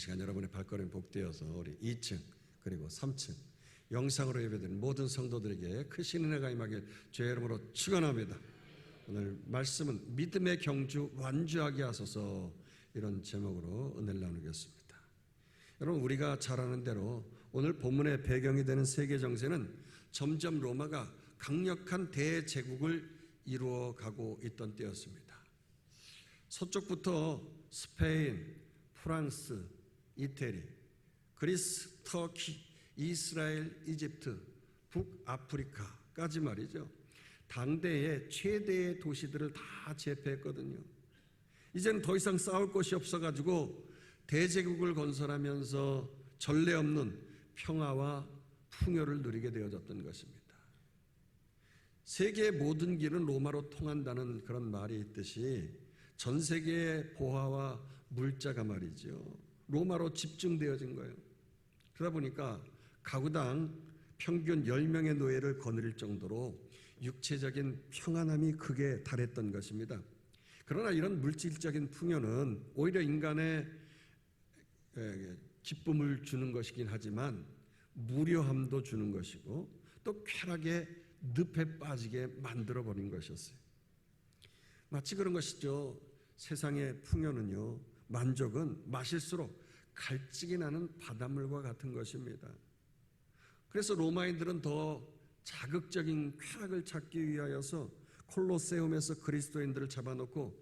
시간 여러분의 발걸음이 복되어서 우리 2층 그리고 3층 영상으로 예배드리는 모든 성도들에게 크신 은혜가 임하길 주의 이름으로 축원합니다. 오늘 말씀은 믿음의 경주 완주하게 하소서, 이런 제목으로 은혜를 나누겠습니다. 여러분, 우리가 잘 아는 대로 오늘 본문의 배경이 되는 세계 정세는 점점 로마가 강력한 대제국을 이루어가고 있던 때였습니다. 서쪽부터 스페인, 프랑스, 이태리, 그리스, 터키, 이스라엘, 이집트, 북아프리카까지 말이죠. 당대의 최대의 도시들을 다 제패했거든요. 이제는 더 이상 싸울 곳이 없어가지고 대제국을 건설하면서 전례 없는 평화와 풍요를 누리게 되어졌던 것입니다. 세계의 모든 길은 로마로 통한다는 그런 말이 있듯이 전 세계의 보화와 물자가 말이죠, 로마로 집중되어진 거예요. 그러다 보니까 가구당 평균 10명의 노예를 거느릴 정도로 육체적인 평안함이 극에 달했던 것입니다. 그러나 이런 물질적인 풍요는 오히려 인간의 기쁨을 주는 것이긴 하지만 무료함도 주는 것이고 또 쾌락의 늪에 빠지게 만들어버린 것이었어요. 마치 그런 것이죠. 세상의 풍요는요, 만족은 마실수록 갈증이 나는 바닷물과 같은 것입니다. 그래서 로마인들은 더 자극적인 쾌락을 찾기 위하여서 콜로세움에서 그리스도인들을 잡아놓고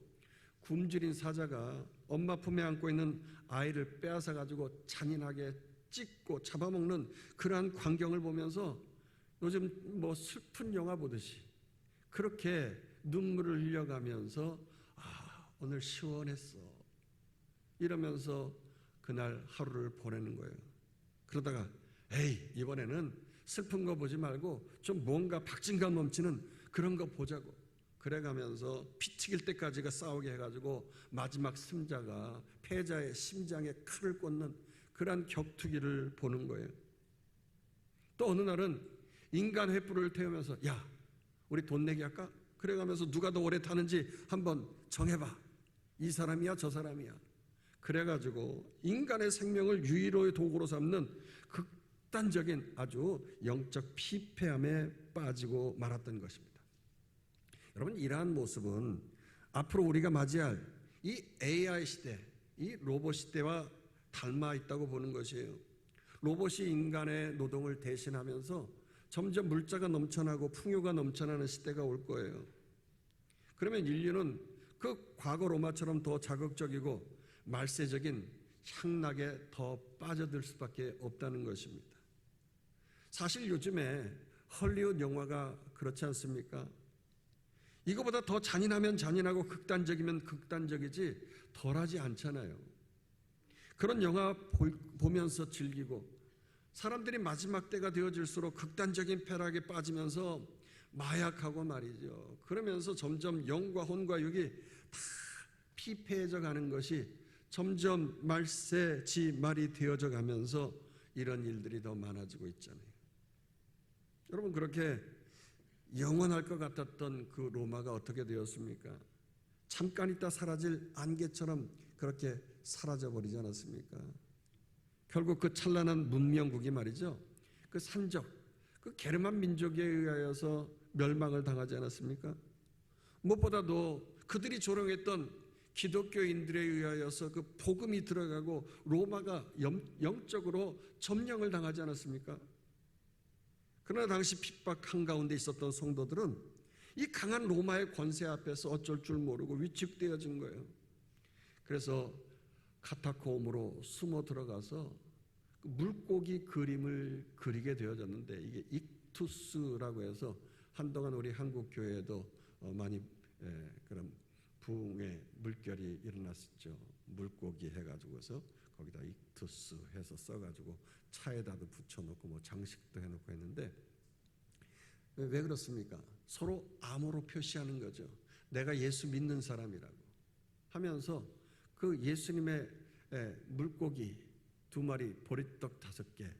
굶주린 사자가 엄마 품에 안고 있는 아이를 빼앗아 가지고 잔인하게 찢고 잡아먹는 그러한 광경을 보면서 요즘 뭐 슬픈 영화 보듯이 그렇게 눈물을 흘려가면서 오늘 시원했어 이러면서 그날 하루를 보내는 거예요. 그러다가 이번에는 슬픈 거 보지 말고 좀 뭔가 박진감 넘치는 그런 거 보자고 그래가면서 피 튀길 때까지가 싸우게 해가지고 마지막 승자가 패자의 심장에 칼을 꽂는 그러한 격투기를 보는 거예요. 또 어느 날은 인간 횃불을 태우면서 야, 우리 돈 내기 할까? 그래가면서 누가 더 오래 타는지 한번 정해봐. 이 사람이야 저 사람이야. 그래가지고 인간의 생명을 유일의 도구로 삼는 극단적인 아주 영적 피폐함에 빠지고 말았던 것입니다. 여러분, 이러한 모습은 앞으로 우리가 맞이할 이 AI 시대, 이 로봇 시대와 닮아 있다고 보는 것이에요. 로봇이 인간의 노동을 대신하면서 점점 물자가 넘쳐나고 풍요가 넘쳐나는 시대가 올 거예요. 그러면 인류는 그 과거 로마처럼 더 자극적이고 말세적인 향락에 더 빠져들 수밖에 없다는 것입니다. 사실 요즘에 헐리우드 영화가 그렇지 않습니까? 이거보다 더 잔인하면 잔인하고 극단적이면 극단적이지 덜하지 않잖아요. 그런 영화 보면서 즐기고 사람들이 마지막 때가 되어질수록 극단적인 쾌락에 빠지면서 마약하고 말이죠. 그러면서 점점 영과 혼과 육이 다 피폐해져 가는 것이 점점 말세지 말이 되어져 가면서 이런 일들이 더 많아지고 있잖아요. 여러분, 그렇게 영원할 것 같았던 그 로마가 어떻게 되었습니까? 잠깐 있다 사라질 안개처럼 그렇게 사라져버리지 않았습니까? 결국 그 찬란한 문명국이 말이죠, 그 산적, 그 게르만 민족에 의하여서 멸망을 당하지 않았습니까? 무엇보다도 그들이 조롱했던 기독교인들에 의하여서 그 복음이 들어가고 로마가 영적으로 점령을 당하지 않았습니까? 그러나 당시 핍박 한가운데 있었던 성도들은 이 강한 로마의 권세 앞에서 어쩔 줄 모르고 위축되어진 거예요. 그래서 카타콤으로 숨어 들어가서 그 물고기 그림을 그리게 되어졌는데, 이게 익투스라고 해서 한동안 우리 한국 교회에도 많이 그런 부흥의 물결이 일어났었죠. 물고기 해가지고서 거기다 익투스 해서 써가지고 차에다도 붙여놓고 뭐 장식도 해놓고 했는데, 왜 그렇습니까? 서로 암호로 표시하는 거죠. 내가 예수 믿는 사람이라고 하면서 그 예수님의 물고기 2마리, 보리떡 5개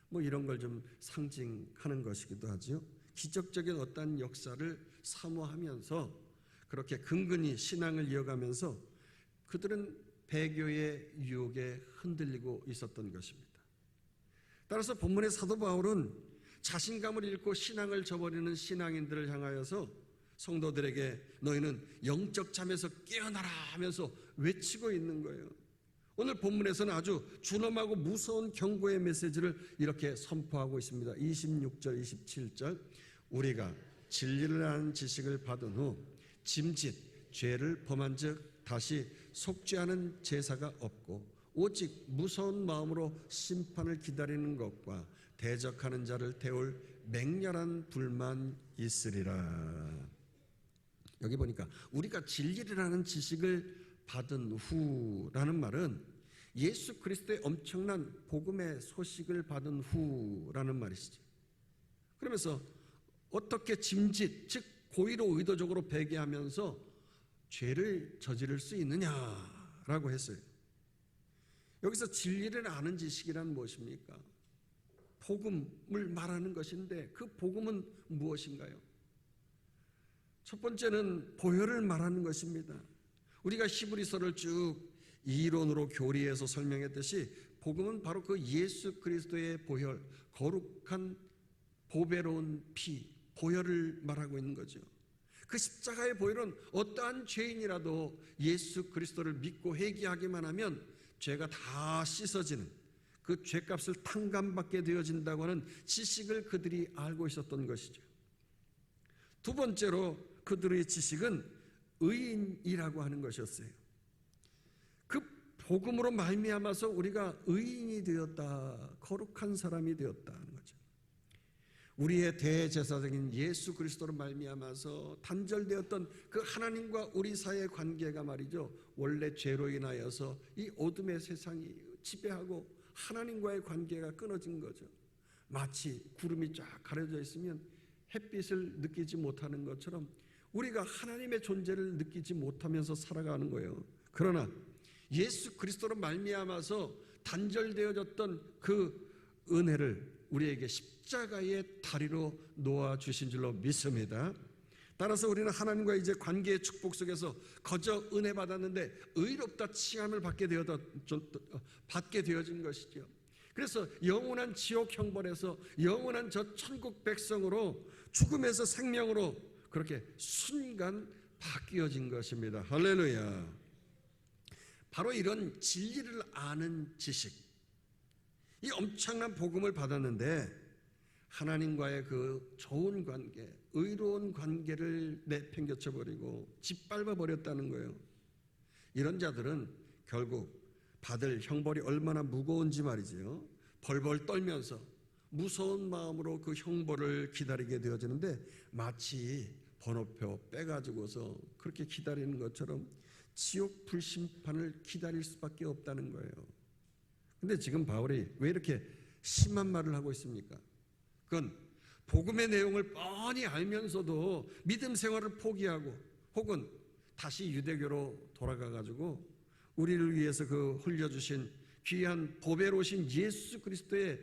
뭐 이런 걸 좀 상징하는 것이기도 하죠. 기적적인 어떤 역사를 사모하면서 그렇게 근근히 신앙을 이어가면서 그들은 배교의 유혹에 흔들리고 있었던 것입니다. 따라서 본문의 사도 바울은 자신감을 잃고 신앙을 저버리는 신앙인들을 향하여서 성도들에게 너희는 영적 잠에서 깨어나라 하면서 외치고 있는 거예요. 오늘 본문에서는 아주 준엄하고 무서운 경고의 메시지를 이렇게 선포하고 있습니다. 26절 27절 우리가 진리를 아는 지식을 받은 후 짐짓 죄를 범한 즉 다시 속죄하는 제사가 없고 오직 무서운 마음으로 심판을 기다리는 것과 대적하는 자를 태울 맹렬한 불만 있으리라. 여기 보니까 우리가 진리라는 지식을 받은 후라는 말은 예수 그리스도의 엄청난 복음의 소식을 받은 후라는 말이시죠. 그러면서 어떻게 짐짓 즉 고의로 의도적으로 배제하면서 죄를 저지를 수 있느냐라고 했어요. 여기서 진리를 아는 지식이란 무엇입니까? 복음을 말하는 것인데 그 복음은 무엇인가요? 첫 번째는 보혈을 말하는 것입니다. 우리가 히브리서를 쭉 이론으로 교리해서 설명했듯이 복음은 바로 그 예수 그리스도의 보혈, 거룩한 보배로운 피, 보혈을 말하고 있는 거죠. 그 십자가의 보혈은 어떠한 죄인이라도 예수 그리스도를 믿고 회개하기만 하면 죄가 다 씻어지는 그 죄값을 탕감받게 되어진다고 하는 지식을 그들이 알고 있었던 것이죠. 두 번째로 그들의 지식은 의인이라고 하는 것이었어요. 그 복음으로 말미암아서 우리가 의인이 되었다, 거룩한 사람이 되었다 하는 거죠. 우리의 대제사장인 예수 그리스도로 말미암아서 단절되었던 그 하나님과 우리 사이의 관계가 말이죠, 원래 죄로 인하여서 이 어둠의 세상이 지배하고 하나님과의 관계가 끊어진 거죠. 마치 구름이 쫙 가려져 있으면 햇빛을 느끼지 못하는 것처럼 우리가 하나님의 존재를 느끼지 못하면서 살아가는 거예요. 그러나 예수 그리스도로 말미암아서 단절되어졌던 그 은혜를 우리에게 십자가의 다리로 놓아주신 줄로 믿습니다. 따라서 우리는 하나님과 이제 관계의 축복 속에서 거저 은혜 받았는데 의롭다 칭함을 받게 되어진 것이죠. 그래서 영원한 지옥 형벌에서 영원한 저 천국 백성으로 죽음에서 생명으로 그렇게 순간 바뀌어진 것입니다. 할렐루야. 바로 이런 진리를 아는 지식, 이 엄청난 복음을 받았는데 하나님과의 그 좋은 관계, 의로운 관계를 내팽개쳐 버리고 짓밟아 버렸다는 거예요. 이런 자들은 결국 받을 형벌이 얼마나 무거운지 말이지요. 벌벌 떨면서 무서운 마음으로 그 형벌을 기다리게 되어지는데 마치 번호표 빼가지고서 그렇게 기다리는 것처럼 지옥 불심판을 기다릴 수밖에 없다는 거예요. 근데 지금 바울이 왜 이렇게 심한 말을 하고 있습니까? 그건 복음의 내용을 뻔히 알면서도 믿음 생활을 포기하고 혹은 다시 유대교로 돌아가가지고 우리를 위해서 그 흘려주신 귀한 보배로우신 예수 그리스도의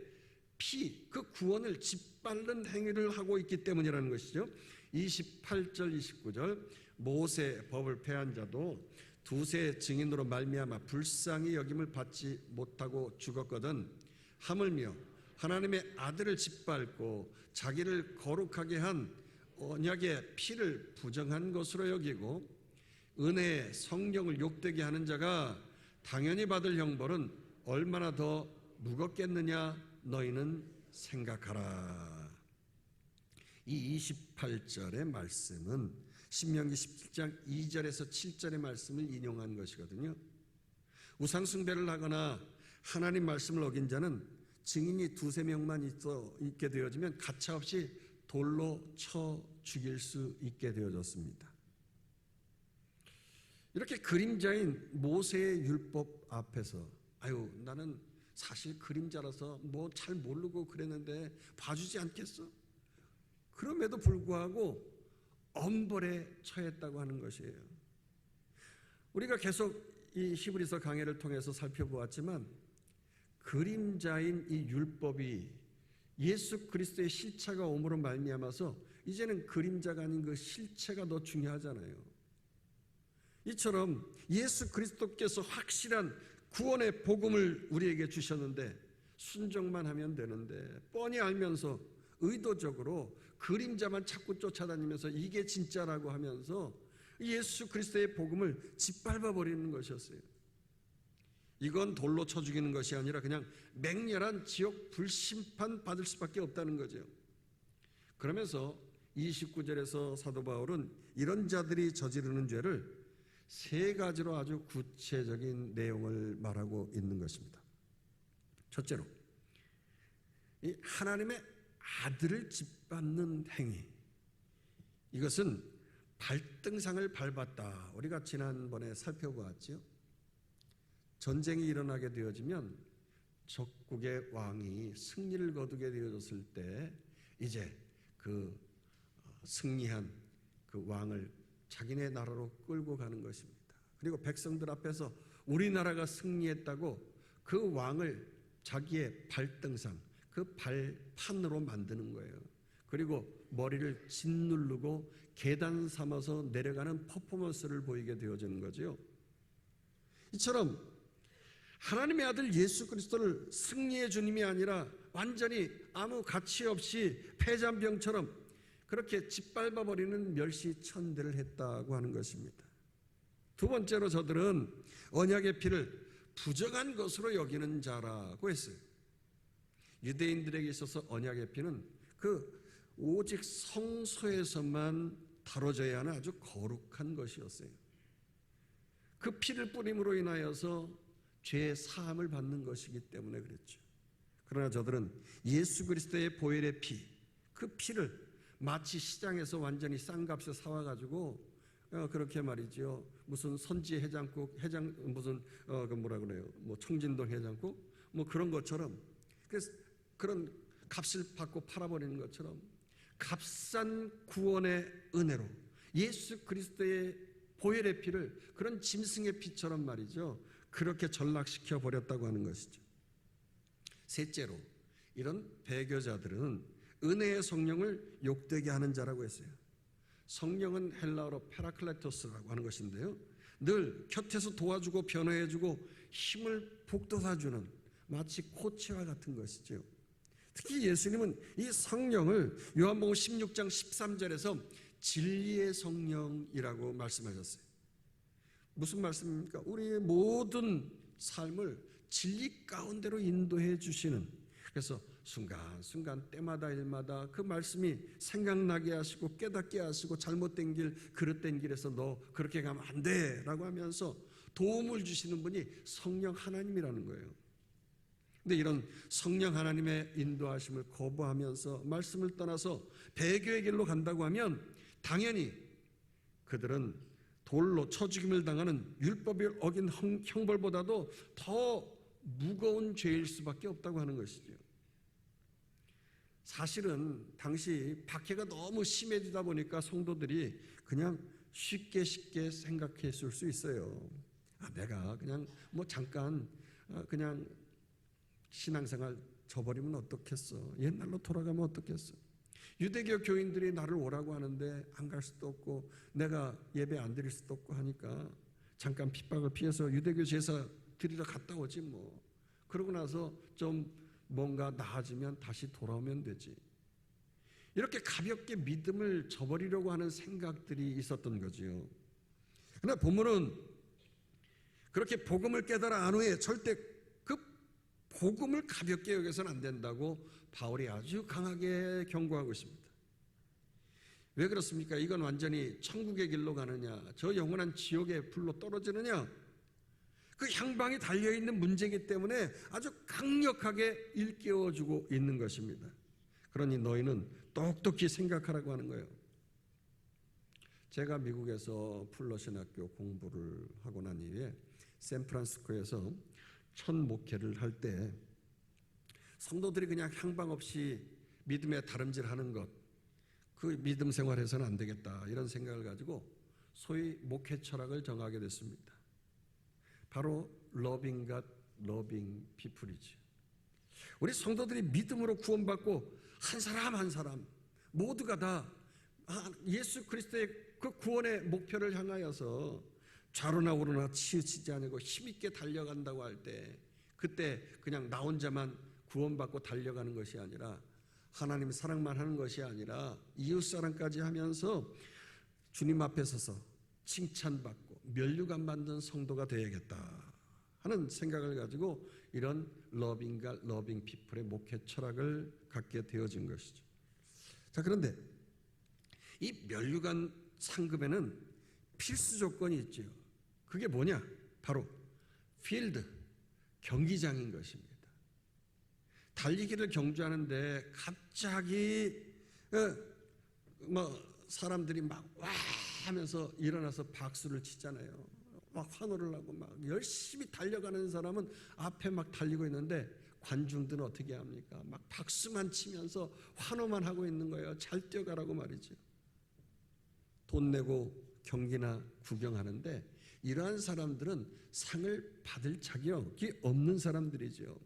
피, 그 구원을 짓밟는 행위를 하고 있기 때문이라는 것이죠. 28절 29절 모세 법을 폐한 자도 두세 증인으로 말미암아 불쌍히 여김을 받지 못하고 죽었거든 하물며 하나님의 아들을 짓밟고 자기를 거룩하게 한 언약의 피를 부정한 것으로 여기고 은혜의 성령을 욕되게 하는 자가 당연히 받을 형벌은 얼마나 더 무겁겠느냐 너희는 생각하라. 이 28절의 말씀은 신명기 17장 2절에서 7절의 말씀을 인용한 것이거든요. 우상 숭배를 하거나 하나님 말씀을 어긴 자는 증인이 두세 명만 있게 되어지면 가차없이 돌로 쳐 죽일 수 있게 되어졌습니다. 이렇게 그림자인 모세의 율법 앞에서 나는 사실 그림자라서 뭐 잘 모르고 그랬는데 봐주지 않겠어? 그럼에도 불구하고 엄벌에 처했다고 하는 것이에요. 우리가 계속 이 히브리서 강해를 통해서 살펴보았지만 그림자인 이 율법이 예수 그리스도의 실체가 오므로 말미암아서 이제는 그림자가 아닌 그 실체가 더 중요하잖아요. 이처럼 예수 그리스도께서 확실한 구원의 복음을 우리에게 주셨는데 순종만 하면 되는데 뻔히 알면서 의도적으로 그림자만 자꾸 쫓아다니면서 이게 진짜라고 하면서 예수 그리스도의 복음을 짓밟아 버리는 것이었어요. 이건 돌로 쳐 죽이는 것이 아니라 그냥 맹렬한 지옥 불심판 받을 수밖에 없다는 거죠. 그러면서 29절에서 사도 바울은 이런 자들이 저지르는 죄를 세 가지로 아주 구체적인 내용을 말하고 있는 것입니다. 첫째로, 이 하나님의 아들을 짓밟는 행위. 이것은 발등상을 밟았다. 우리가 지난번에 살펴보았죠. 전쟁이 일어나게 되어지면 적국의 왕이 승리를 거두게 되어졌을 때 이제 그 승리한 그 왕을 자기네 나라로 끌고 가는 것입니다. 그리고 백성들 앞에서 우리나라가 승리했다고 그 왕을 자기의 발등상, 그 발판으로 만드는 거예요. 그리고 머리를 짓누르고 계단 삼아서 내려가는 퍼포먼스를 보이게 되어지는 거죠. 이처럼 하나님의 아들 예수 그리스도를 승리의 주님이 아니라 완전히 아무 가치 없이 폐잔병처럼 그렇게 짓밟아버리는 멸시천대를 했다고 하는 것입니다. 두 번째로 저들은 언약의 피를 부정한 것으로 여기는 자라고 했어요. 유대인들에게 있어서 언약의 피는 그 오직 성소에서만 다뤄져야 하는 아주 거룩한 것이었어요. 그 피를 뿌림으로 인하여서 죄의 사함을 받는 것이기 때문에 그랬죠. 그러나 저들은 예수 그리스도의 보혈의 피, 그 피를 마치 시장에서 완전히 싼 값에 사와가지고 그렇게 말이죠. 무슨 선지 해장국, 무슨 그 뭐라 그래요? 뭐 청진동 해장국, 뭐 그런 것처럼 그래서 그런 값을 받고 팔아버리는 것처럼 값싼 구원의 은혜로 예수 그리스도의 보혈의 피를 그런 짐승의 피처럼 말이죠. 그렇게 전락시켜 버렸다고 하는 것이죠. 셋째로, 이런 배교자들은 은혜의 성령을 욕되게 하는 자라고 했어요. 성령은 헬라어로 페라클레토스라고 하는 것인데요, 늘 곁에서 도와주고 변호해주고 힘을 북돋아주는 마치 코치와 같은 것이죠. 특히 예수님은 이 성령을 요한복음 16장 13절에서 진리의 성령이라고 말씀하셨어요. 무슨 말씀입니까? 우리의 모든 삶을 진리 가운데로 인도해 주시는, 그래서 순간순간 때마다 일마다 그 말씀이 생각나게 하시고 깨닫게 하시고 잘못된 길, 그릇된 길에서 너 그렇게 가면 안 돼 라고 하면서 도움을 주시는 분이 성령 하나님이라는 거예요. 근데 이런 성령 하나님의 인도하심을 거부하면서 말씀을 떠나서 배교의 길로 간다고 하면 당연히 그들은 돌로 쳐 죽임을 당하는 율법을 어긴 형벌보다도 더 무거운 죄일 수밖에 없다고 하는 것이죠. 사실은 당시 박해가 너무 심해지다 보니까 성도들이 그냥 쉽게 생각했을 수 있어요. 내가 그냥 뭐 잠깐 그냥 신앙생활 저버리면 어떻겠어? 옛날로 돌아가면 어떻겠어? 유대교 교인들이 나를 오라고 하는데 안 갈 수도 없고 내가 예배 안 드릴 수도 없고 하니까 잠깐 핍박을 피해서 유대교 제사 드리러 갔다 오지 뭐. 그러고 나서 좀 뭔가 나아지면 다시 돌아오면 되지. 이렇게 가볍게 믿음을 저버리려고 하는 생각들이 있었던 거지요. 그러나 본문은 그렇게 복음을 깨달아 안 후에 절대 그 복음을 가볍게 여겨서는 안 된다고 바울이 아주 강하게 경고하고 있습니다. 왜 그렇습니까? 이건 완전히 천국의 길로 가느냐, 저 영원한 지옥의 불로 떨어지느냐, 그 향방이 달려있는 문제이기 때문에 아주 강력하게 일깨워주고 있는 것입니다. 그러니 너희는 똑똑히 생각하라고 하는 거예요. 제가 미국에서 풀러신학교 공부를 하고 난 이후에 샌프란시스코에서 첫 목회를 할 때 성도들이 그냥 향방 없이 믿음에 다름질하는 것, 그 믿음 생활에서는 안 되겠다 이런 생각을 가지고 소위 목회 철학을 정하게 됐습니다. 바로 loving God, loving people이죠. 우리 성도들이 믿음으로 구원받고 한 사람 한 사람 모두가 다 예수 그리스도의 그 구원의 목표를 향하여서 좌로나 우로나 치우치지 않고 힘있게 달려간다고 할 때 그때 그냥 나 혼자만 구원받고 달려가는 것이 아니라 하나님의 사랑만 하는 것이 아니라 이웃사랑까지 하면서 주님 앞에 서서 칭찬받고 면류관 받는 성도가 되어야겠다 하는 생각을 가지고 이런 러빙 피플의 목회 철학을 갖게 되어진 것이죠. 자, 그런데 이 면류관 상급에는 필수 조건이 있죠. 그게 뭐냐? 바로 필드, 경기장인 것입니다. 달리기를 경주하는데 갑자기 사람들이 막 와 하면서 일어나서 박수를 치잖아요. 막 환호를 하고 막 열심히 달려가는 사람은 앞에 막 달리고 있는데 관중들은 어떻게 합니까? 막 박수만 치면서 환호만 하고 있는 거예요. 잘 뛰어가라고 말이죠. 돈 내고 경기나 구경하는데 이러한 사람들은 상을 받을 자격이 없는 사람들이죠.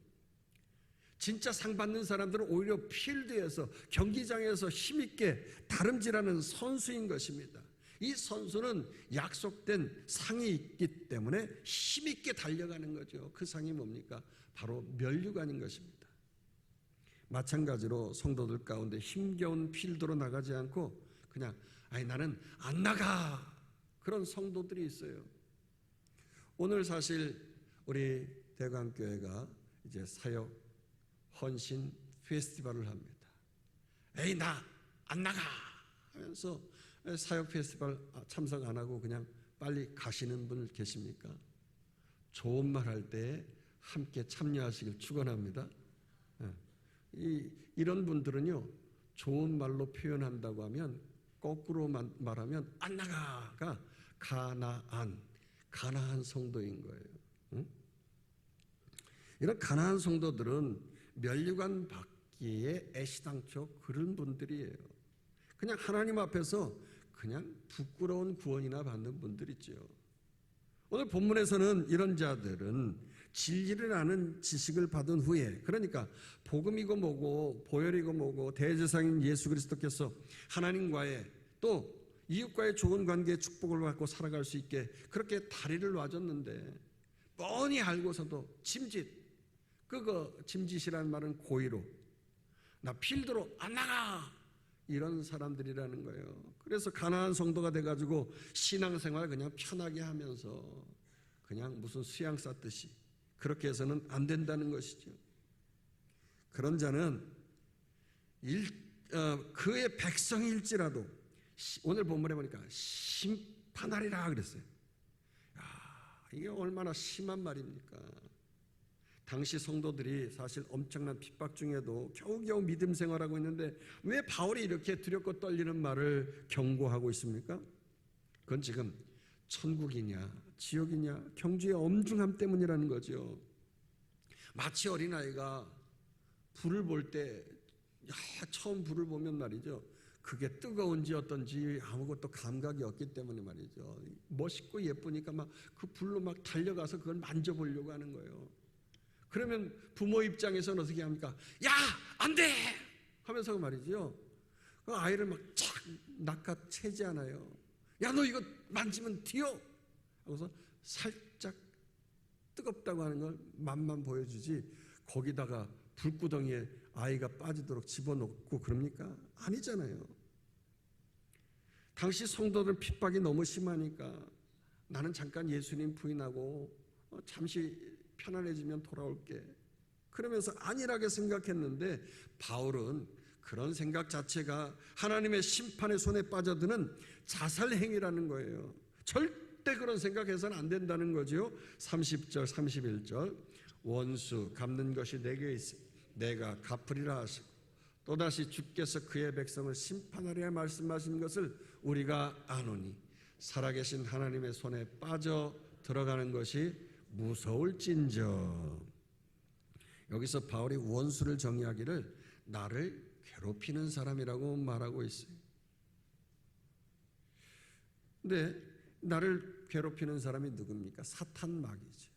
진짜 상 받는 사람들은 오히려 필드에서 경기장에서 힘있게 다름질하는 선수인 것입니다. 이 선수는 약속된 상이 있기 때문에 힘있게 달려가는 거죠. 그 상이 뭡니까? 바로 면류관인 것입니다. 마찬가지로 성도들 가운데 힘겨운 필드로 나가지 않고 그냥 나는 안 나가 그런 성도들이 있어요. 오늘 사실 우리 대광교회가 이제 사역 헌신 페스티벌을 합니다. 나 안 나가 하면서 사역 페스티벌 참석 안 하고 그냥 빨리 가시는 분 계십니까? 좋은 말 할 때 함께 참여하시길 축원합니다. 이런 분들은요, 좋은 말로 표현한다고 하면 거꾸로 말하면 안 나가가 가나안 성도인 거예요. 이런 가나안 성도들은 면류관 받기에 애시당초 그런 분들이에요. 그냥 하나님 앞에서 그냥 부끄러운 구원이나 받는 분들이죠. 오늘 본문에서는 이런 자들은 진리를 아는 지식을 받은 후에, 그러니까 복음이고 뭐고 보혈이고 뭐고 대제사장인 예수 그리스도께서 하나님과의 또 이웃과의 좋은 관계의 축복을 받고 살아갈 수 있게 그렇게 다리를 놔줬는데 뻔히 알고서도 짐짓이라는 말은 고의로 나 필드로 안 나가 이런 사람들이라는 거예요. 그래서 가나안 성도가 돼가지고 신앙생활 그냥 편하게 하면서 그냥 무슨 수양 쌓듯이 그렇게 해서는 안 된다는 것이죠. 그런 자는 그의 백성일지라도 오늘 본문에 보니까 심판하리라 그랬어요. 이게 얼마나 심한 말입니까? 당시 성도들이 사실 엄청난 핍박 중에도 겨우겨우 믿음 생활하고 있는데 왜 바울이 이렇게 두렵고 떨리는 말을 경고하고 있습니까? 그건 지금 천국이냐 지옥이냐 경주의 엄중함 때문이라는 거죠. 마치 어린아이가 불을 볼 때 처음 불을 보면 말이죠, 그게 뜨거운지 어떤지 아무것도 감각이 없기 때문에 말이죠, 멋있고 예쁘니까 막 그 불로 막 달려가서 그걸 만져보려고 하는 거예요. 그러면 부모 입장에서는 어떻게 합니까? 야, 안 돼! 하면서 말이죠, 그 아이를 막 착 낚아채잖아요. 야, 너 이거 만지면 튀어! 하고서 살짝 뜨겁다고 하는 걸 맛만 보여주지 거기다가 불구덩이에 아이가 빠지도록 집어넣고 그럽니까? 아니잖아요. 당시 성도들 핍박이 너무 심하니까 나는 잠깐 예수님 부인하고 잠시 편안해지면 돌아올게 그러면서 안일하게 생각했는데 바울은 그런 생각 자체가 하나님의 심판의 손에 빠져드는 자살행위라는 거예요. 절대 그런 생각해서는 안 된다는 거죠. 30절 31절 원수 갚는 것이 내게 있으니 내가 갚으리라 하시고 또다시 주께서 그의 백성을 심판하리라 말씀하신 것을 우리가 아노니 살아계신 하나님의 손에 빠져 들어가는 것이 무서울진저. 여기서 바울이 원수를 정의하기를 나를 괴롭히는 사람이라고 말하고 있어요. 근데 나를 괴롭히는 사람이 누굽니까? 사탄 마귀죠.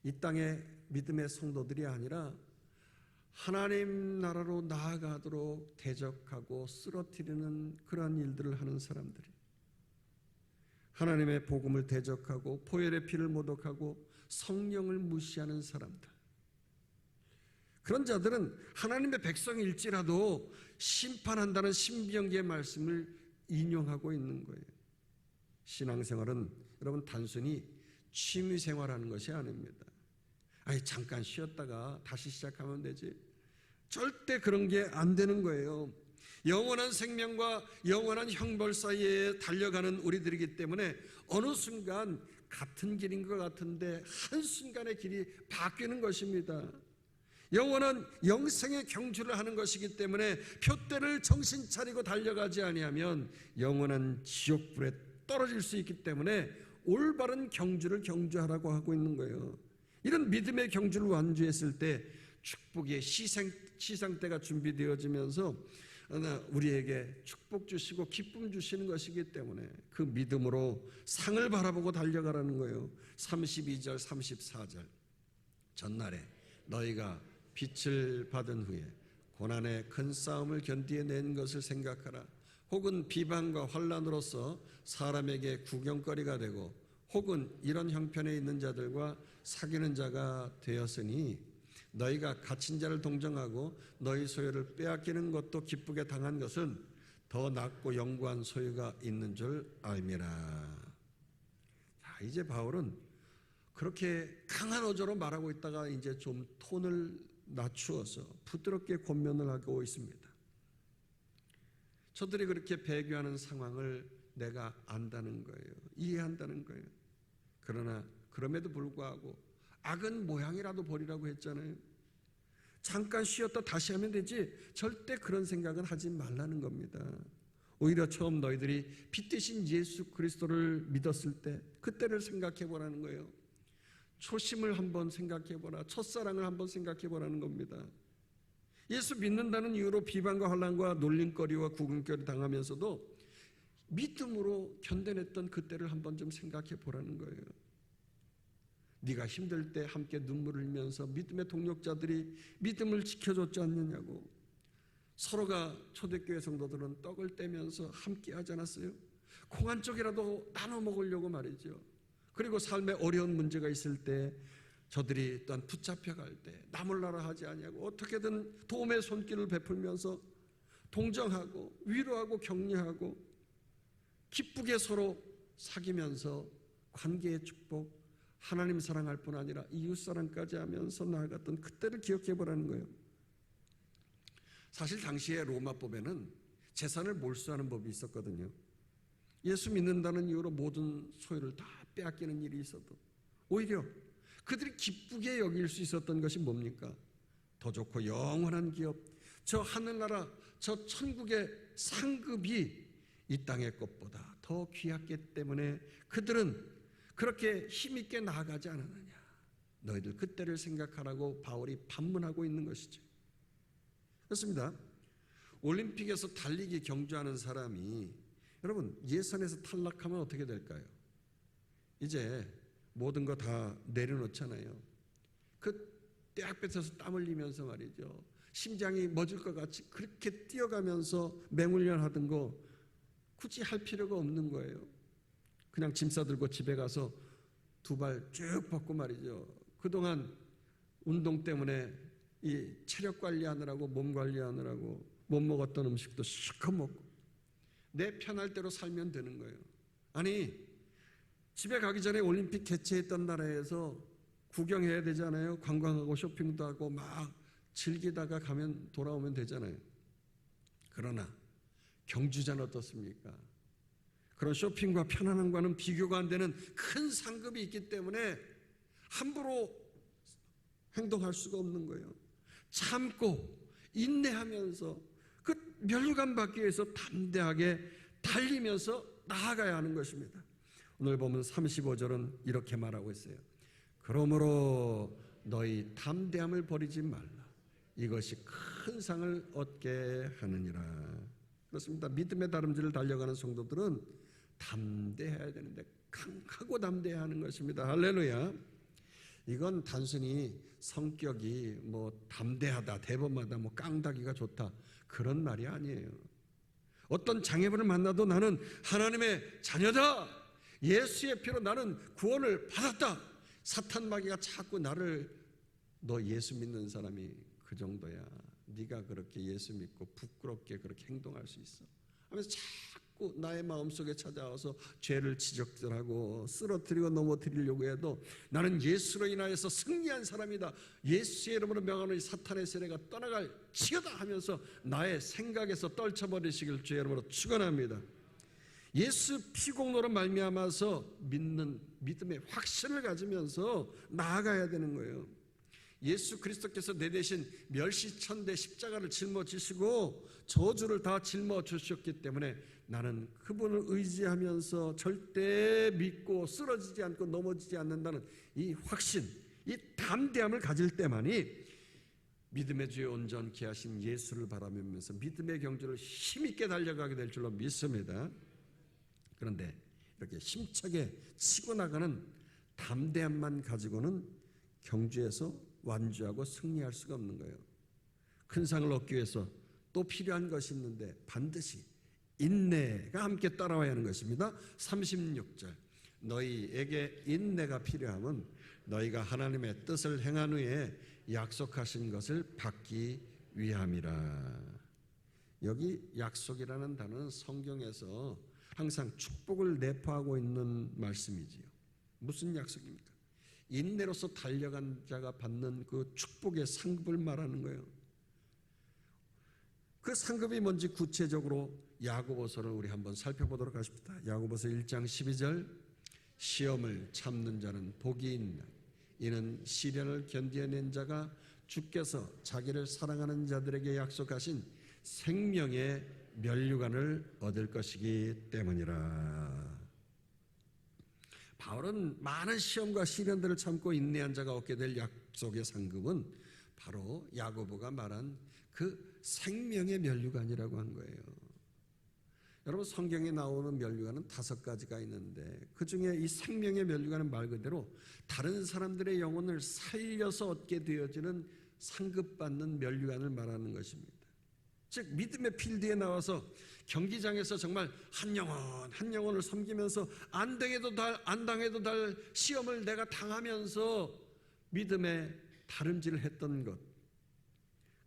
이 땅의 믿음의 성도들이 아니라 하나님 나라로 나아가도록 대적하고 쓰러뜨리는 그러한 일들을 하는 사람들이, 하나님의 복음을 대적하고 보혈의 피를 모독하고 성령을 무시하는 사람들, 그런 자들은 하나님의 백성일지라도 심판한다는 신명기의 말씀을 인용하고 있는 거예요. 신앙생활은 여러분 단순히 취미생활하는 것이 아닙니다. 아니 잠깐 쉬었다가 다시 시작하면 되지, 절대 그런 게 안 되는 거예요. 영원한 생명과 영원한 형벌 사이에 달려가는 우리들이기 때문에 어느 순간 같은 길인 것 같은데 한순간에 길이 바뀌는 것입니다. 영원한 영생의 경주를 하는 것이기 때문에 표대를 정신 차리고 달려가지 아니하면 영원한 지옥불에 떨어질 수 있기 때문에 올바른 경주를 경주하라고 하고 있는 거예요. 이런 믿음의 경주를 완주했을 때 축복의 시상때가 준비되어지면서 우리에게 축복 주시고 기쁨 주시는 것이기 때문에 그 믿음으로 상을 바라보고 달려가라는 거예요. 32절 34절 전날에 너희가 빛을 받은 후에 고난의 큰 싸움을 견디어낸 것을 생각하라. 혹은 비방과 환난으로서 사람에게 구경거리가 되고 혹은 이런 형편에 있는 자들과 사귀는 자가 되었으니 너희가 갇힌 자를 동정하고 너희 소유를 빼앗기는 것도 기쁘게 당한 것은 더 낫고 영구한 소유가 있는 줄 알미라. 자, 이제 바울은 그렇게 강한 어조로 말하고 있다가 이제 좀 톤을 낮추어서 부드럽게 권면을 하고 있습니다. 저들이 그렇게 배교하는 상황을 내가 안다는 거예요. 이해한다는 거예요. 그러나 그럼에도 불구하고 악은 모양이라도 버리라고 했잖아요. 잠깐 쉬었다 다시 하면 되지 절대 그런 생각은 하지 말라는 겁니다. 오히려 처음 너희들이 빛 대신 예수 그리스도를 믿었을 때 그때를 생각해 보라는 거예요. 초심을 한번 생각해 보라. 첫사랑을 한번 생각해 보라는 겁니다. 예수 믿는다는 이유로 비방과 환난과 놀림거리와 구금거리 당하면서도 믿음으로 견뎌냈던 그때를 한번 좀 생각해 보라는 거예요. 네가 힘들 때 함께 눈물을 흘리면서 믿음의 동력자들이 믿음을 지켜줬지 않느냐고. 서로가 초대교회 성도들은 떡을 떼면서 함께 하지 않았어요? 콩 한 쪽이라도 나눠 먹으려고 말이죠. 그리고 삶에 어려운 문제가 있을 때 저들이 또한 붙잡혀갈 때 나몰라라 하지 아니하고 어떻게든 도움의 손길을 베풀면서 동정하고 위로하고 격려하고 기쁘게 서로 사귀면서 관계의 축복, 하나님 사랑할 뿐 아니라 이웃 사랑까지 하면서 나아갔던 그때를 기억해 보라는 거예요. 사실 당시에 로마법에는 재산을 몰수하는 법이 있었거든요. 예수 믿는다는 이유로 모든 소유를 다 빼앗기는 일이 있어도 오히려 그들이 기쁘게 여길 수 있었던 것이 뭡니까? 더 좋고 영원한 기업, 저 하늘나라, 저 천국의 상급이 이 땅의 것보다 더 귀하기 때문에 그들은 그렇게 힘있게 나아가지 않았느냐. 너희들 그때를 생각하라고 바울이 반문하고 있는 것이죠. 그렇습니다. 올림픽에서 달리기 경주하는 사람이 여러분 예선에서 탈락하면 어떻게 될까요? 이제 모든 거 다 내려놓잖아요. 그 떼학볕에서 땀 흘리면서 말이죠. 심장이 멎을 것 같이 그렇게 뛰어가면서 맹훈련 하던 거 굳이 할 필요가 없는 거예요. 그냥 짐 싸들고 집에 가서 두 발 쭉 뻗고 말이죠. 그동안 운동 때문에 이 체력 관리하느라고 몸 관리하느라고 못 먹었던 음식도 실컷 먹고 내 편할 대로 살면 되는 거예요. 아니 집에 가기 전에 올림픽 개최했던 나라에서 구경해야 되잖아요. 관광하고 쇼핑도 하고 막 즐기다가 가면 돌아오면 되잖아요. 그러나 경주자는 어떻습니까? 그런 쇼핑과 편안함과는 비교가 안 되는 큰 상급이 있기 때문에 함부로 행동할 수가 없는 거예요. 참고 인내하면서 그 멸류관 받기 위해서 담대하게 달리면서 나아가야 하는 것입니다. 오늘 보면 35절은 이렇게 말하고 있어요. 그러므로 너희 담대함을 버리지 말라. 이것이 큰 상을 얻게 하느니라. 그렇습니다. 믿음의 다름질을 달려가는 성도들은 담대해야 되는데 강하고 담대해야 하는 것입니다. 할렐루야. 이건 단순히 성격이 뭐 담대하다, 대범하다, 뭐 깡다기가 좋다 그런 말이 아니에요. 어떤 장애물을 만나도 나는 하나님의 자녀다, 예수의 피로 나는 구원을 받았다. 사탄 마귀가 자꾸 나를 너 예수 믿는 사람이 그 정도야. 네가 그렇게 예수 믿고 부끄럽게 그렇게 행동할 수 있어 하면서 자꾸 나의 마음속에 찾아와서 죄를 지적질하고 쓰러뜨리고 넘어뜨리려고 해도 나는 예수로 인하여서 승리한 사람이다. 예수의 이름으로 명하노니 사탄의 세례가 떠나갈 지어다 하면서 나의 생각에서 떨쳐버리시길 주의 이름으로 축원합니다. 예수 피공로로 말미암아서 믿는 믿음의 확신을 가지면서 나아가야 되는 거예요. 예수 그리스도께서 내 대신 멸시천대 십자가를 짊어지시고 저주를 다 짊어지셨기 때문에 나는 그분을 의지하면서 절대 믿고 쓰러지지 않고 넘어지지 않는다는 이 확신, 이 담대함을 가질 때만이 믿음의 주에 온전케 하신 예수를 바라보면서 믿음의 경주를 힘있게 달려가게 될 줄로 믿습니다. 그런데 이렇게 힘차게 치고 나가는 담대함만 가지고는 경주에서 완주하고 승리할 수가 없는 거예요. 큰 상을 얻기 위해서 또 필요한 것이 있는데 반드시 인내가 함께 따라와야 하는 것입니다. 36절 너희에게 인내가 필요하면 너희가 하나님의 뜻을 행한 후에 약속하신 것을 받기 위함이라. 여기 약속이라는 단어는 성경에서 항상 축복을 내포하고 있는 말씀이지요. 무슨 약속입니까? 인내로서 달려간 자가 받는 그 축복의 상급을 말하는 거예요. 그 상급이 뭔지 구체적으로 야고보서를 우리 한번 살펴보도록 하십니다. 야고보서 1장 12절 시험을 참는 자는 복이 있나 이는 시련을 견디어낸 자가 주께서 자기를 사랑하는 자들에게 약속하신 생명의 면류관을 얻을 것이기 때문이라. 바울은 많은 시험과 시련들을 참고 인내한 자가 얻게 될 약속의 상급은 바로 야고보가 말한 그 생명의 면류관이라고 한 거예요. 여러분 성경에 나오는 면류관은 5가지가 있는데 그 중에 이 생명의 면류관은 말 그대로 다른 사람들의 영혼을 살려서 얻게 되어지는 상급받는 면류관을 말하는 것입니다. 즉 믿음의 필드에 나와서 경기장에서 정말 한 영혼을 섬기면서 안 당해도 달 시험을 내가 당하면서 믿음의 다름질을 했던 것,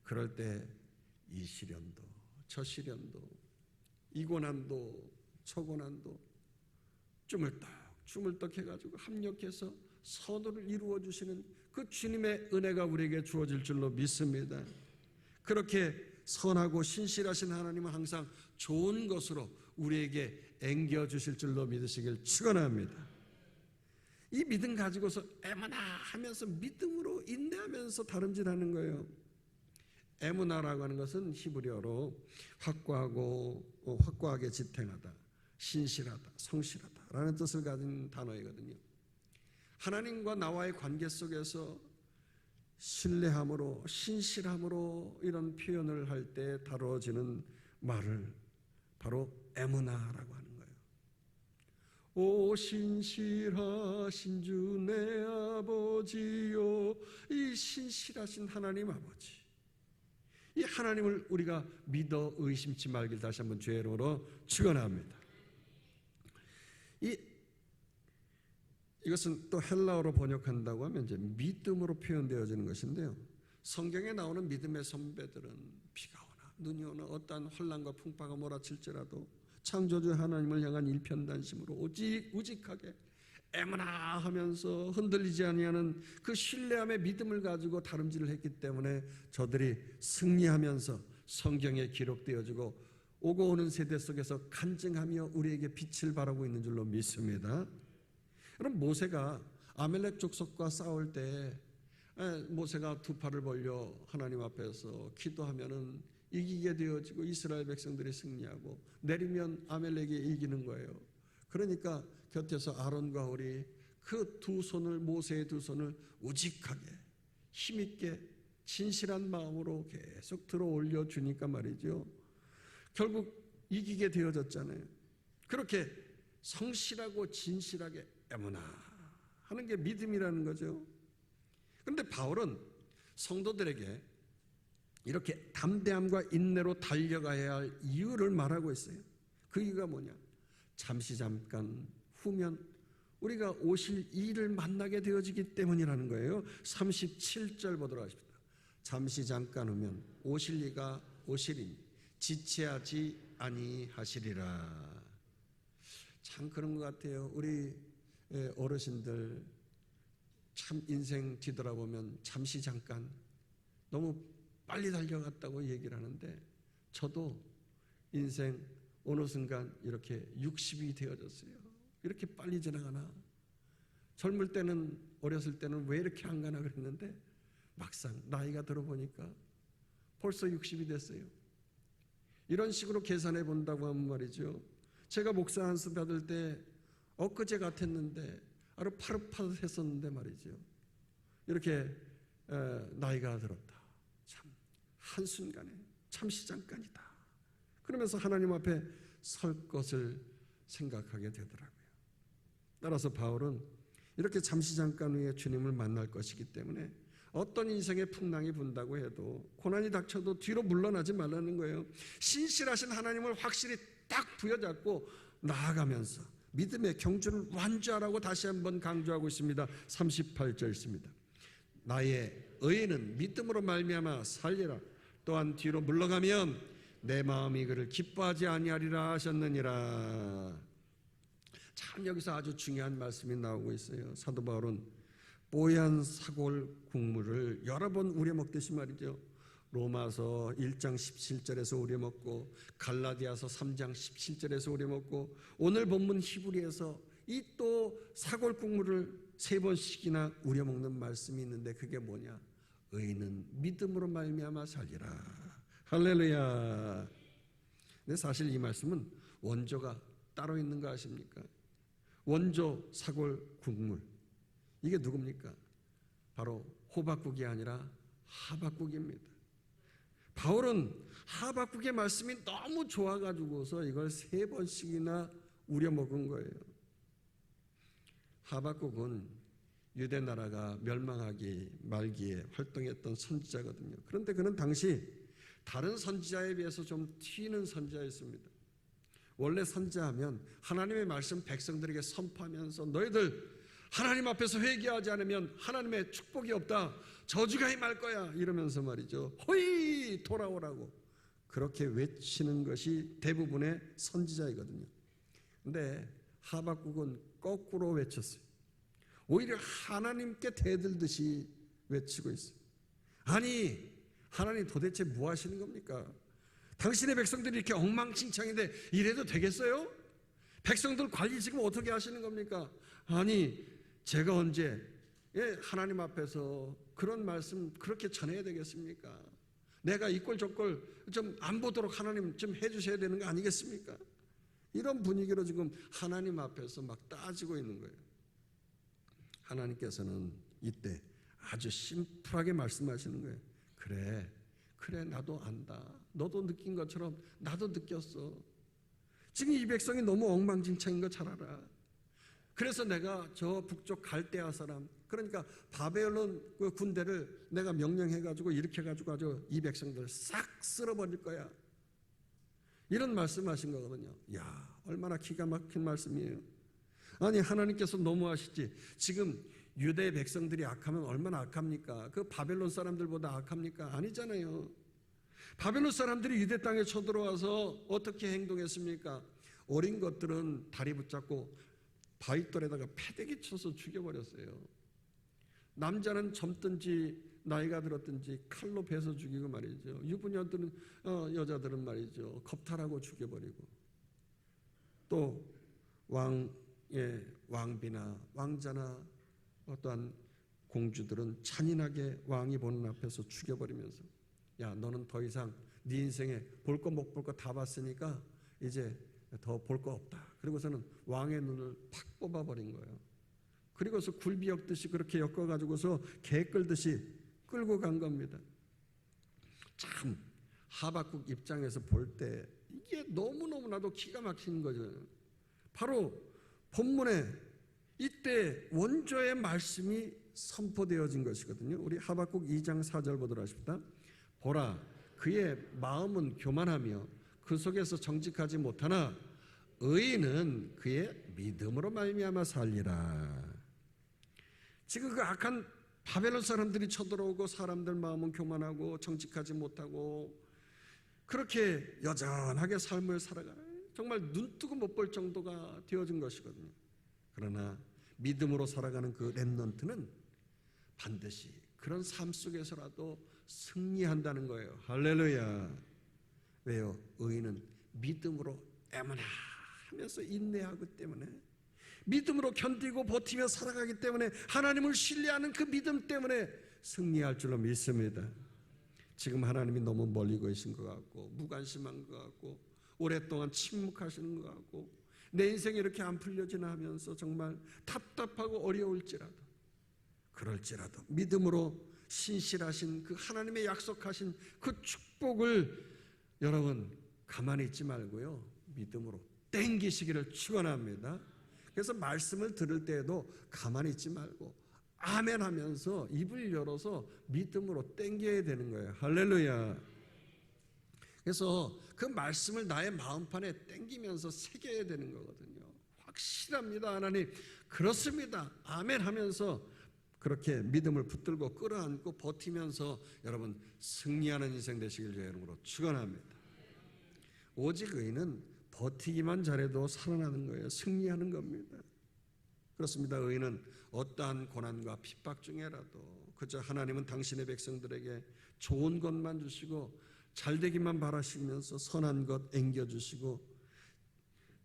그럴 때 이 시련도 저 시련도 이 고난도 저 고난도 주물떡 해가지고 합력해서 선을 이루어 주시는 그 주님의 은혜가 우리에게 주어질 줄로 믿습니다. 그렇게 선하고 신실하신 하나님은 항상 좋은 것으로 우리에게 앵겨주실 줄로 믿으시길 축원합니다. 이 믿음 가지고서 에무나 하면서 믿음으로 인내하면서 다름질하는 거예요. 에무나라고 하는 것은 히브리어로 확고하게 지탱하다, 신실하다, 성실하다라는 뜻을 가진 단어이거든요. 하나님과 나와의 관계 속에서 신뢰함으로 신실함으로 이런 표현을 할 때 다뤄지는 말을 바로 에무나라고 하는 거예요. 오 신실하신 주 내 아버지요, 이 신실하신 하나님 아버지, 이 하나님을 우리가 믿어 의심치 말길 다시 한번 주의 이름으로 축원합니다. 이것은 또 헬라어로 번역한다고 하면 이제 믿음으로 표현되어지는 것인데요. 성경에 나오는 믿음의 선배들은 비가 오나 눈이 오나 어떠한 혼란과 풍파가 몰아칠지라도 창조주 하나님을 향한 일편단심으로 우직하게 에무나 하면서 흔들리지 아니하는 그 신뢰함의 믿음을 가지고 다름질을 했기 때문에 저들이 승리하면서 성경에 기록되어지고 오고 오는 세대 속에서 간증하며 우리에게 빛을 발하고 있는 줄로 믿습니다. 그럼 모세가 아멜렉 족속과 싸울 때 모세가 두 팔을 벌려 하나님 앞에서 기도하면은 이기게 되어지고 이스라엘 백성들이 승리하고 내리면 아멜렉이 이기는 거예요. 그러니까 곁에서 아론과 홀이 그 두 손을, 모세의 두 손을 우직하게 힘있게 진실한 마음으로 계속 들어 올려주니까 말이죠. 결국 이기게 되어졌잖아요. 그렇게 성실하고 진실하게 에무나 하는 게 믿음이라는 거죠. 그런데 바울은 성도들에게 이렇게 담대함과 인내로 달려가야 할 이유를 말하고 있어요. 그 이유가 뭐냐? 잠깐 후면 우리가 오실 이를 만나게 되어지기 때문이라는 거예요. 37절 보도록 하십니다. 잠시 잠깐 후면 오실 이가 오시리니 지체하지 아니하시리라. 참 그런 것 같아요. 우리 어르신들 참 인생 뒤돌아보면 잠시 잠깐 너무 빨리 달려갔다고 얘기를 하는데, 저도 인생 어느 순간 이렇게 60이 되어졌어요. 이렇게 빨리 지나가나? 젊을 때는, 어렸을 때는 왜 이렇게 안 가나 그랬는데 막상 나이가 들어보니까 벌써 60이 됐어요. 이런 식으로 계산해 본다고 하면 말이죠, 제가 목사 안수 받을 때 엊그제 같았는데 아주 파릇파릇했었는데 말이죠, 이렇게 나이가 들었다. 참 한순간에 잠시 잠깐이다. 그러면서 하나님 앞에 설 것을 생각하게 되더라고요. 따라서 바울은 이렇게 잠시 잠깐 후에 주님을 만날 것이기 때문에 어떤 인생의 풍랑이 분다고 해도, 고난이 닥쳐도 뒤로 물러나지 말라는 거예요. 신실하신 하나님을 확실히 딱 부여잡고 나아가면서 믿음의 경주를 완주하라고 다시 한번 강조하고 있습니다. 38절 있습니다. 나의 의인은 믿음으로 말미암아 살리라. 또한 뒤로 물러가면 내 마음이 그를 기뻐하지 아니하리라 하셨느니라. 참 여기서 아주 중요한 말씀이 나오고 있어요. 사도 바울은 뽀얀 사골 국물을 여러 번 우려먹듯이 말이죠, 로마서 1장 17절에서 우려먹고, 갈라디아서 3장 17절에서 우려먹고, 오늘 본문 히브리에서 이 또 사골 국물을 3번씩이나 우려먹는 말씀이 있는데, 그게 뭐냐? 의인은 믿음으로 말미암아 살리라. 할렐루야. 근데 사실 이 말씀은 원조가 따로 있는 거 아십니까? 원조 사골 국물, 이게 누굽니까? 바로 호박국이 아니라 하박국입니다. 바울은 하박국의 말씀이 너무 좋아가지고서 이걸 3번씩이나 우려먹은 거예요. 하박국은 유대 나라가 멸망하기 말기에 활동했던 선지자거든요. 그런데 그는 당시 다른 선지자에 비해서 좀 튀는 선지자였습니다. 원래 선지자하면 하나님의 말씀 백성들에게 선포하면서 너희들 하나님 앞에서 회개하지 않으면 하나님의 축복이 없다, 저주가 임할 거야, 이러면서 말이죠, 호이 돌아오라고 그렇게 외치는 것이 대부분의 선지자이거든요. 근데 하박국은 거꾸로 외쳤어요. 오히려 하나님께 대들듯이 외치고 있어요. 아니, 하나님 도대체 뭐 하시는 겁니까? 당신의 백성들이 이렇게 엉망진창인데 이래도 되겠어요? 백성들 관리 지금 어떻게 하시는 겁니까? 아니, 제가 언제 하나님 앞에서 그런 말씀 그렇게 전해야 되겠습니까? 내가 이꼴 저꼴 좀 안 보도록 하나님 좀 해주셔야 되는 거 아니겠습니까? 이런 분위기로 지금 하나님 앞에서 막 따지고 있는 거예요. 하나님께서는 이때 아주 심플하게 말씀하시는 거예요. 그래 나도 안다. 너도 느낀 것처럼 나도 느꼈어. 지금 이 백성이 너무 엉망진창인 거 잘 알아. 그래서 내가 저 북쪽 갈대아 사람, 그러니까 바벨론 그 군대를 내가 명령해가지고 이렇게 해가지고 아주 이 백성들 싹 쓸어버릴 거야. 이런 말씀하신 거거든요. 야, 얼마나 기가 막힌 말씀이에요. 아니, 하나님께서 너무하시지. 지금 유대 백성들이 악하면 얼마나 악합니까? 그 바벨론 사람들보다 악합니까? 아니잖아요. 바벨론 사람들이 유대 땅에 쳐들어와서 어떻게 행동했습니까? 어린 것들은 다리 붙잡고 바위돌에다가 패대기 쳐서 죽여버렸어요. 남자는 젊든지 나이가 들었든지 칼로 베서 죽이고 말이죠. 유부녀들은 여자들은 말이죠, 겁탈하고 죽여버리고, 또 왕비나 왕자나 어떠한 공주들은 잔인하게 왕이 보는 앞에서 죽여버리면서, 야, 너는 더 이상 네 인생에 볼 거 못 볼 거 다 봤으니까 이제 더 볼 거 없다. 그리고서는 왕의 눈을 팍 뽑아버린 거예요. 그리고서 굴비 엮듯이 그렇게 엮어가지고서 개 끌듯이 끌고 간 겁니다. 참 하박국 입장에서 볼 때 이게 너무너무나도 기가 막힌 거죠. 바로 본문에 이때 원조의 말씀이 선포되어진 것이거든요. 우리 하박국 2장 4절 보도록 하십니다. 보라, 그의 마음은 교만하며 그 속에서 정직하지 못하나 의인은 그의 믿음으로 말미암아 살리라. 지금 그 악한 바벨론 사람들이 쳐들어오고 사람들 마음은 교만하고 정직하지 못하고 그렇게 여전하게 삶을 살아가는, 정말 눈뜨고 못 볼 정도가 되어진 것이거든요. 그러나 믿음으로 살아가는 그 렘넌트는 반드시 그런 삶 속에서라도 승리한다는 거예요. 할렐루야. 왜요? 의인은 믿음으로 애원하면서 인내하기 때문에, 믿음으로 견디고 버티며 살아가기 때문에, 하나님을 신뢰하는 그 믿음 때문에 승리할 줄로 믿습니다. 지금 하나님이 너무 멀리 계신 것 같고 무관심한 것 같고 오랫동안 침묵하시는 것 같고 내 인생이 이렇게 안 풀려지나 하면서 정말 답답하고 어려울지라도, 그럴지라도 믿음으로 신실하신 그 하나님의 약속하신 그 축복을 여러분 가만히 있지 말고요, 믿음으로 땡기시기를 축원합니다. 그래서 말씀을 들을 때에도 가만히 있지 말고 아멘 하면서 입을 열어서 믿음으로 땡겨야 되는 거예요. 할렐루야. 그래서 그 말씀을 나의 마음판에 땡기면서 새겨야 되는 거거든요. 확실합니다. 하나님 그렇습니다. 아멘 하면서 그렇게 믿음을 붙들고 끌어안고 버티면서 여러분 승리하는 인생 되시길 주의 이름으로 축원합니다. 오직 의인은 버티기만 잘해도 살아나는 거예요. 승리하는 겁니다. 그렇습니다. 의인은 어떠한 고난과 핍박 중에라도 그저 하나님은 당신의 백성들에게 좋은 것만 주시고 잘되기만 바라시면서 선한 것 앵겨주시고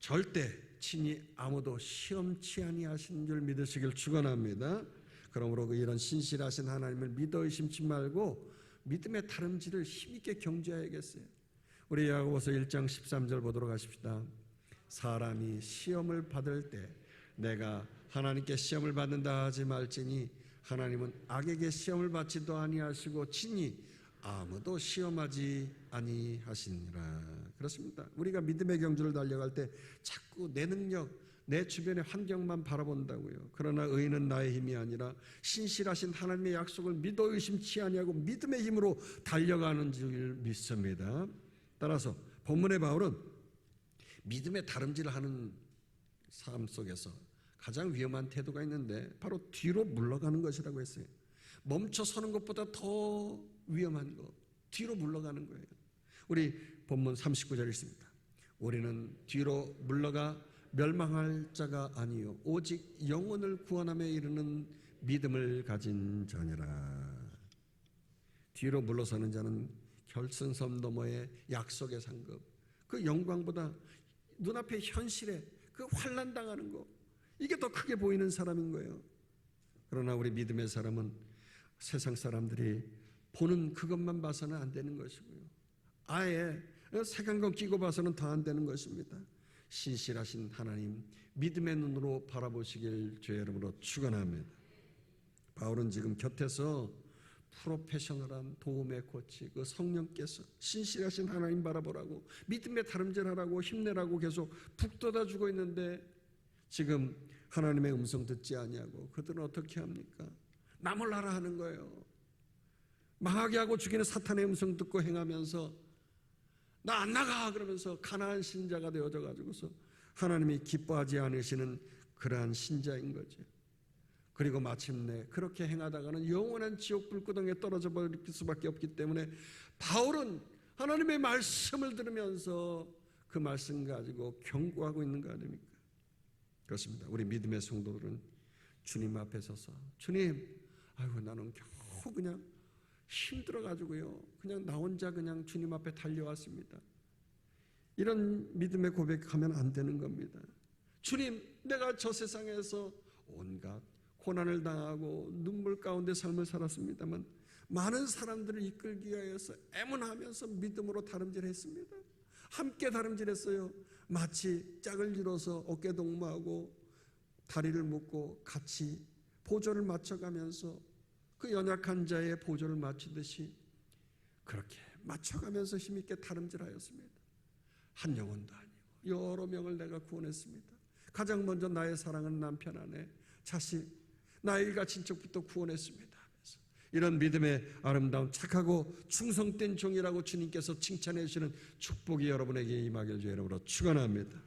절대 친히 아무도 시험치 아니하시는 줄 믿으시길 축원합니다. 그러므로 이런 신실하신 하나님을 믿어 의심치 말고 믿음의 다름질을 힘있게 경주해야겠어요. 우리 야고보서 1장 13절 보도록 하십시다. 사람이 시험을 받을 때 내가 하나님께 시험을 받는다 하지 말지니 하나님은 악에게 시험을 받지도 아니하시고 친히 아무도 시험하지 아니하시니라. 그렇습니다. 우리가 믿음의 경주를 달려갈 때 자꾸 내 능력, 내 주변의 환경만 바라본다고요. 그러나 의인은 나의 힘이 아니라 신실하신 하나님의 약속을 믿어 의심치 아니하고 믿음의 힘으로 달려가는 줄 믿습니다. 따라서 본문의 바울은 믿음의 다름질을 하는 삶 속에서 가장 위험한 태도가 있는데 바로 뒤로 물러가는 것이라고 했어요. 멈춰 서는 것보다 더 위험한 거, 뒤로 물러가는 거예요. 우리 본문 39절 있습니다. 우리는 뒤로 물러가 멸망할 자가 아니요 오직 영혼을 구원함에 이르는 믿음을 가진 자니라. 뒤로 물러서는 자는 결승섬 너머의 약속의 상급, 그 영광보다 눈앞의 현실에 그 환난 당하는 거, 이게 더 크게 보이는 사람인 거예요. 그러나 우리 믿음의 사람은 세상 사람들이 보는 그것만 봐서는 안 되는 것이고요, 아예 색안경 끼고 봐서는 더 안 되는 것입니다. 신실하신 하나님 믿음의 눈으로 바라보시길 주의 이름으로 축원합니다. 바울은 지금 곁에서 프로페셔널한 도움의 코치, 그 성령께서 신실하신 하나님 바라보라고 믿음의 다름질하라고 힘내라고 계속 북돋아주고 있는데 지금 하나님의 음성 듣지 아니하고 그들은 어떻게 합니까? 나 몰라라 하는 거예요. 망하게 하고 죽이는 사탄의 음성 듣고 행하면서 나 안 나가 그러면서 가나안 신자가 되어져 가지고서 하나님이 기뻐하지 않으시는 그러한 신자인 거죠. 그리고 마침내 그렇게 행하다가는 영원한 지옥 불구덩이에 떨어져 버릴 수밖에 없기 때문에 바울은 하나님의 말씀을 들으면서 그 말씀 가지고 경고하고 있는 거 아닙니까? 그렇습니다. 우리 믿음의 성도들은 주님 앞에 서서 주님, 아이고 나는 겨우 그냥 힘들어가지고요, 그냥 나 혼자 그냥 주님 앞에 달려왔습니다. 이런 믿음의 고백하면 안 되는 겁니다. 주님, 내가 저 세상에서 온갖 고난을 당하고 눈물 가운데 삶을 살았습니다만 많은 사람들을 이끌기 위해서 애문하면서 믿음으로 다름질했습니다. 함께 다름질했어요. 마치 짝을 이뤄서 어깨 동무하고 다리를 묶고 같이 보조를 맞춰가면서 그 연약한 자의 보조를 맞추듯이 그렇게 맞춰가면서 힘있게 다름질하였습니다. 한 영혼도 아니고 여러 명을 내가 구원했습니다. 가장 먼저 나의 사랑하는 남편, 아내, 자식, 나의 일가 친척부터 구원했습니다. 이런 믿음의 아름다운 착하고 충성된 종이라고 주님께서 칭찬해 주시는 축복이 여러분에게 임하길 주의 이름으로 축원합니다.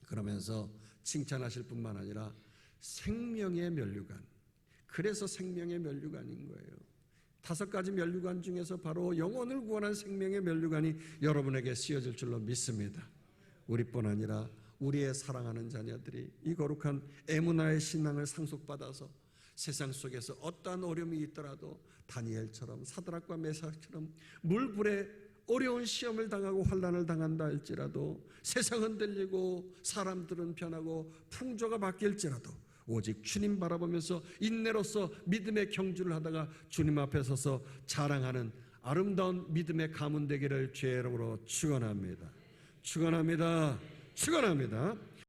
그러면서 칭찬하실 뿐만 아니라 생명의 면류관, 그래서 생명의 면류관인 거예요. 5가지 면류관 중에서 바로 영혼을 구원한 생명의 면류관이 여러분에게 씌워질 줄로 믿습니다. 우리뿐 아니라 우리의 사랑하는 자녀들이 이 거룩한 에무나의 신앙을 상속받아서 세상 속에서 어떠한 어려움이 있더라도 다니엘처럼 사드락과 메삭처럼 물불에 어려운 시험을 당하고 환난을 당한다 할지라도 세상은 흔들리고 사람들은 변하고 풍조가 바뀔지라도 오직 주님 바라보면서 인내로서 믿음의 경주를 하다가 주님 앞에 서서 자랑하는 아름다운 믿음의 가문 되기를 주의 이름으로 축원합니다. 축원합니다. 축원합니다.